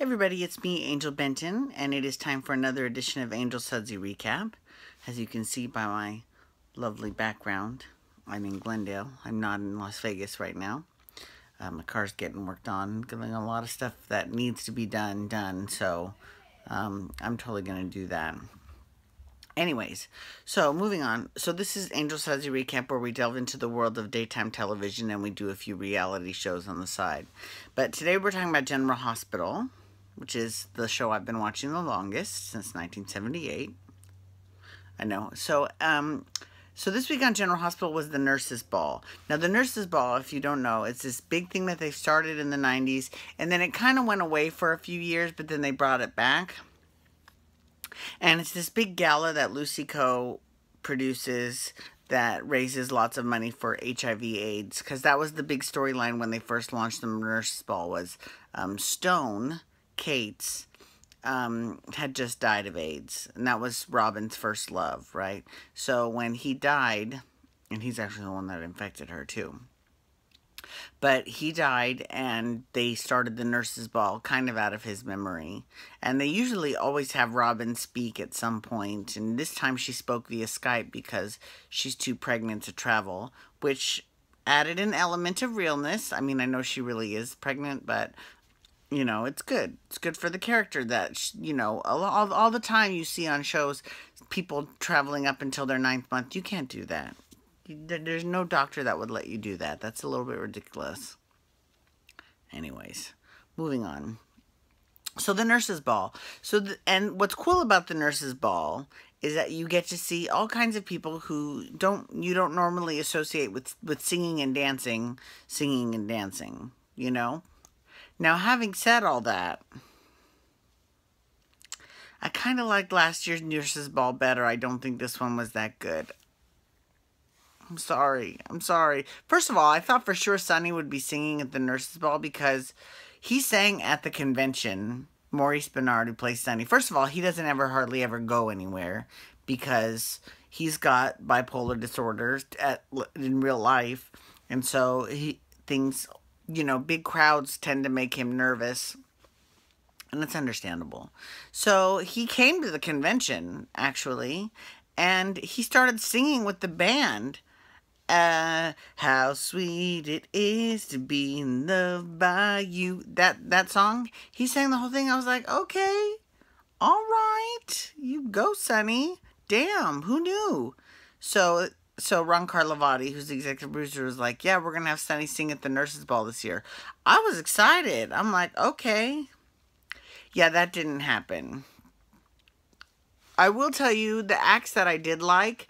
Everybody, it's me, Angel Benton, and it is time for another edition of Angel Sudsy Recap. As you can see by my lovely background, I'm in Glendale. I'm not in Las Vegas right now. My car's getting worked on, getting a lot of stuff that needs to be done, so I'm totally going to do that. Anyways, so moving on. So this is Angel Sudsy Recap, where we delve into the world of daytime television and we do a few reality shows on the side. But today we're talking about General Hospital, which is the show I've been watching the longest, since 1978. I know. So this week on General Hospital was the Nurses' Ball. Now, the Nurses' Ball, if you don't know, it's this big thing that they started in the 90s, and then it kind of went away for a few years, but then they brought it back. And it's this big gala that Lucy Co. produces that raises lots of money for HIV/AIDS, because that was the big storyline when they first launched the Nurses' Ball, was Stone Cates had just died of AIDS, and that was Robin's first love, right? So when he died, and he's actually the one that infected her too, but he died, and they started the Nurses' Ball kind of out of his memory. And they usually always have Robin speak at some point, and this time she spoke via Skype because she's too pregnant to travel, which added an element of realness. I mean, I know she really is pregnant, but you know, it's good. It's good for the character that, you know, all the time you see on shows people traveling up until their 9th month. You can't do that. There's no doctor that would let you do that. That's a little bit ridiculous. Anyways, moving on. So the Nurses' Ball. And what's cool about the Nurses' Ball is that you get to see all kinds of people who you don't normally associate with singing and dancing, you know? Now, having said all that, I kind of liked last year's Nurses' Ball better. I don't think this one was that good. I'm sorry. First of all, I thought for sure Sonny would be singing at the Nurses' Ball because he sang at the convention. Maurice Bernard, who plays Sonny. First of all, he doesn't hardly ever go anywhere because he's got bipolar disorders in real life. And so you know, big crowds tend to make him nervous. And it's understandable. So he came to the convention, actually, and he started singing with the band. How sweet it is to be loved by you. That song, he sang the whole thing. I was like, okay, all right, you go, Sonny. Damn, who knew? So Ron Carlivati, who's the executive producer, was like, yeah, we're going to have Sonny sing at the Nurses' Ball this year. I was excited. I'm like, okay. Yeah, that didn't happen. I will tell you, the acts that I did like,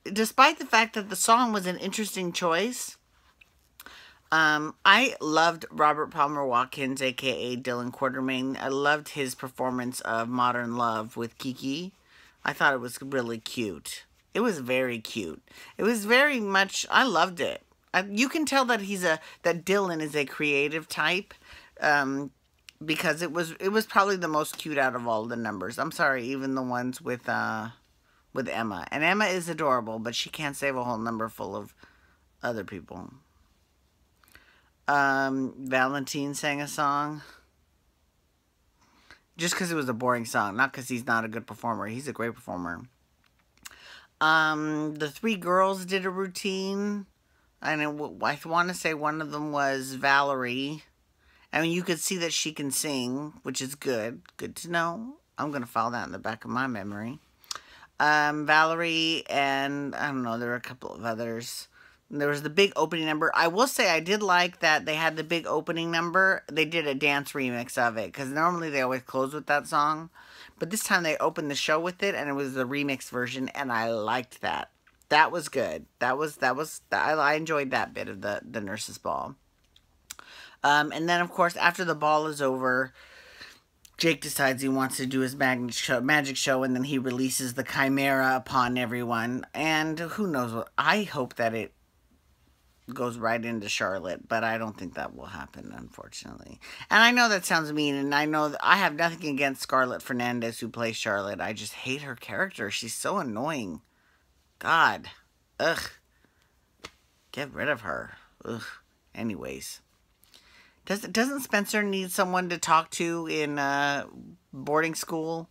despite the fact that the song was an interesting choice, I loved Robert Palmer Watkins, a.k.a. Dylan Quartermain. I loved his performance of Modern Love with Kiki. I thought it was really cute. It was very cute. It was very much, I loved it. You can tell that that Dylan is a creative type, because it was probably the most cute out of all the numbers. I'm sorry, even the ones with Emma. And Emma is adorable, but she can't save a whole number full of other people. Valentine sang a song. Just because it was a boring song, not because he's not a good performer. He's a great performer. The 3 girls did a routine. And I want to say one of them was Valerie. I mean, you could see that she can sing, which is good. Good to know. I'm going to file that in the back of my memory. Valerie, and I don't know, there were a couple of others. There was the big opening number. I will say I did like that they had the big opening number. They did a dance remix of it, because normally they always close with that song. But this time they opened the show with it, and it was the remix version, and I liked that. That was good. I enjoyed that bit of the Nurses' Ball. And then, of course, after the ball is over, Jake decides he wants to do his magic show, and then he releases the chimera upon everyone. And who knows what, I hope that it goes right into Charlotte, but I don't think that will happen, unfortunately. And I know that sounds mean, and I know that I have nothing against Scarlett Fernandez, who plays Charlotte. I just hate her character. She's so annoying. God. Ugh. Get rid of her. Ugh. Anyways. Doesn't Spencer need someone to talk to in boarding school?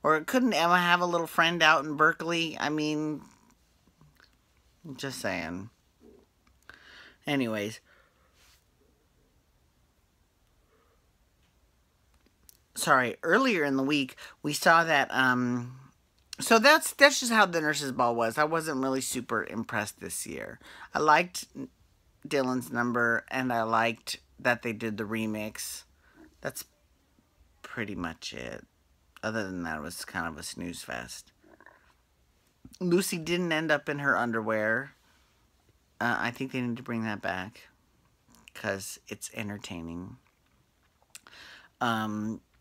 Or couldn't Emma have a little friend out in Berkeley? I mean, just saying. Anyways. Sorry, earlier in the week, we saw that, so that's just how the nurses' ball was. I wasn't really super impressed this year. I liked Dylan's number, and I liked that they did the remix. That's pretty much it. Other than that, it was kind of a snooze fest. Lucy didn't end up in her underwear. I think they need to bring that back because it's entertaining.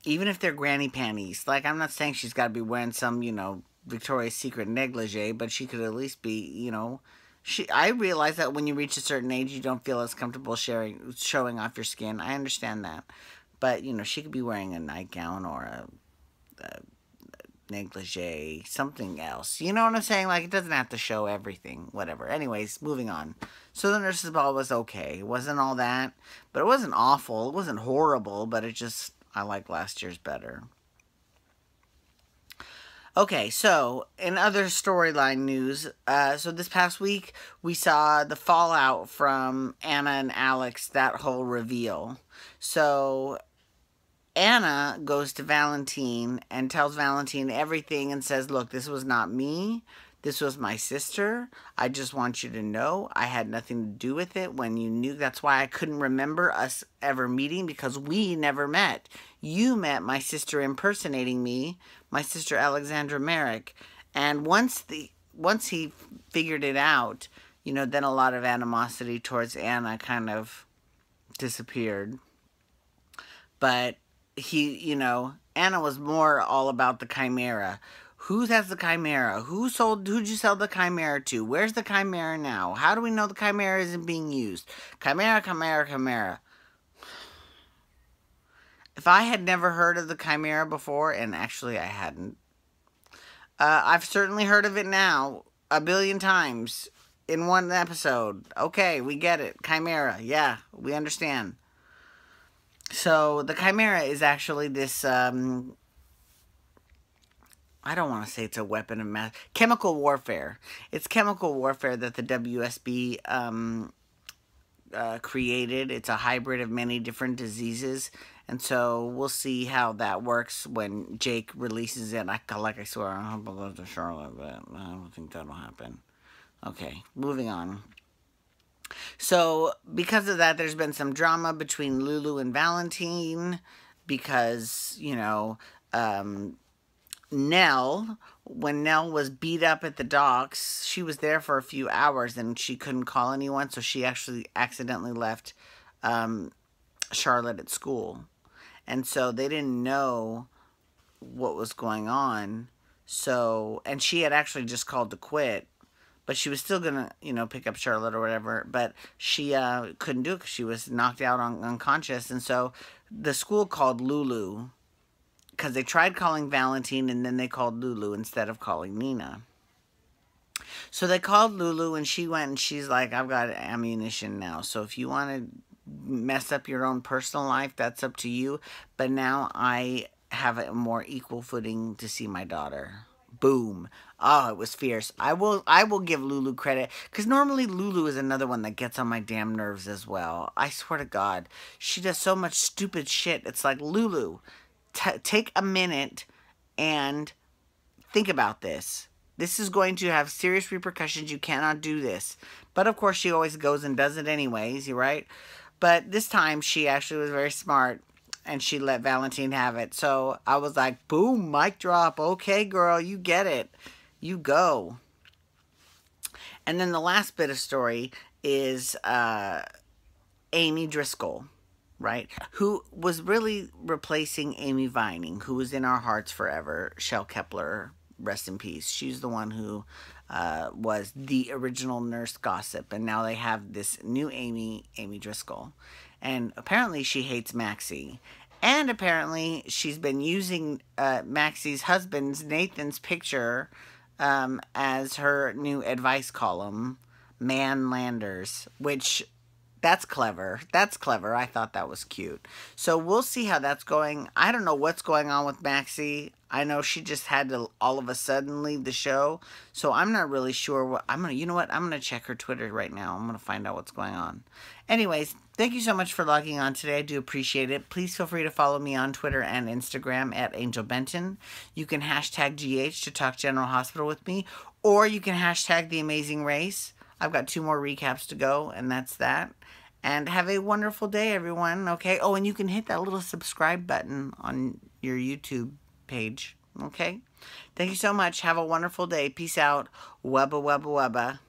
Even if they're granny panties, like, I'm not saying she's got to be wearing some, Victoria's Secret negligee, but she could at least be, I realize that when you reach a certain age, you don't feel as comfortable showing off your skin. I understand that. But, she could be wearing a nightgown or a negligee, something else. You know what I'm saying? Like, it doesn't have to show everything, whatever. Anyways, moving on. So the nurse's ball was okay. It wasn't all that, but it wasn't awful. It wasn't horrible, but I like last year's better. Okay, so in other storyline news, so this past week we saw the fallout from Anna and Alex, that whole reveal. So Anna goes to Valentine and tells Valentine everything and says, look, this was not me. This was my sister. I just want you to know I had nothing to do with it when you knew. That's why I couldn't remember us ever meeting, because we never met. You met my sister impersonating me, my sister Alexandra Merrick. And once he figured it out, then a lot of animosity towards Anna kind of disappeared. But Anna was more all about the chimera. Who has the chimera? Who'd you sell the chimera to? Where's the chimera now? How do we know the chimera isn't being used? Chimera, chimera, chimera. If I had never heard of the chimera before, and actually I hadn't, I've certainly heard of it now 1 billion times in one episode. Okay, we get it. Chimera. Yeah, we understand. So the chimera is actually this, I don't want to say it's a weapon of mass... chemical warfare. It's chemical warfare that the WSB created. It's a hybrid of many different diseases. And so we'll see how that works when Jake releases it. Like I swear, I hope it goes to Charlotte, but I don't think that'll happen. Okay, moving on. So because of that, there's been some drama between Lulu and Valentine because, Nell, when Nell was beat up at the docks, she was there for a few hours and she couldn't call anyone, so she actually accidentally left Charlotte at school. And so they didn't know what was going on. So, and she had actually just called to quit, but she was still going to, pick up Charlotte or whatever, but she couldn't do it because she was knocked out unconscious. And so the school called Lulu, because they tried calling Valentine and then they called Lulu instead of calling Nina. So they called Lulu and she went and she's like, I've got ammunition now. So if you want to mess up your own personal life, that's up to you. But now I have a more equal footing to see my daughter. Boom. Oh, it was fierce. I will give Lulu credit, because normally Lulu is another one that gets on my damn nerves as well. I swear to God. She does so much stupid shit. It's like, Lulu, take a minute and think about this. This is going to have serious repercussions. You cannot do this. But of course, she always goes and does it anyways, you're right? But this time, she actually was very smart, and she let Valentine have it. So I was like, boom, mic drop. Okay, girl, you get it. You go. And then the last bit of story is Amy Driscoll, right? Who was really replacing Amy Vining, who was in our hearts forever. Shel Kepler, rest in peace. She's the one who was the original Nurse Gossip. And now they have this new Amy Driscoll. And apparently she hates Maxie. And apparently she's been using Maxie's husband's, Nathan's, picture as her new advice column, Man Landers, which That's clever. That's clever. I thought that was cute. So we'll see how that's going. I don't know what's going on with Maxie. I know she just had to all of a sudden leave the show. So I'm not really sure what you know what? I'm going to check her Twitter right now. I'm going to find out what's going on. Anyways, thank you so much for logging on today. I do appreciate it. Please feel free to follow me on Twitter and Instagram at Angel Benton. You can hashtag GH to talk General Hospital with me, or you can hashtag The Amazing Race. I've got 2 more recaps to go, and that's that. And have a wonderful day, everyone, okay? Oh, and you can hit that little subscribe button on your YouTube page, okay? Thank you so much. Have a wonderful day. Peace out. Wubba, wubba, wubba.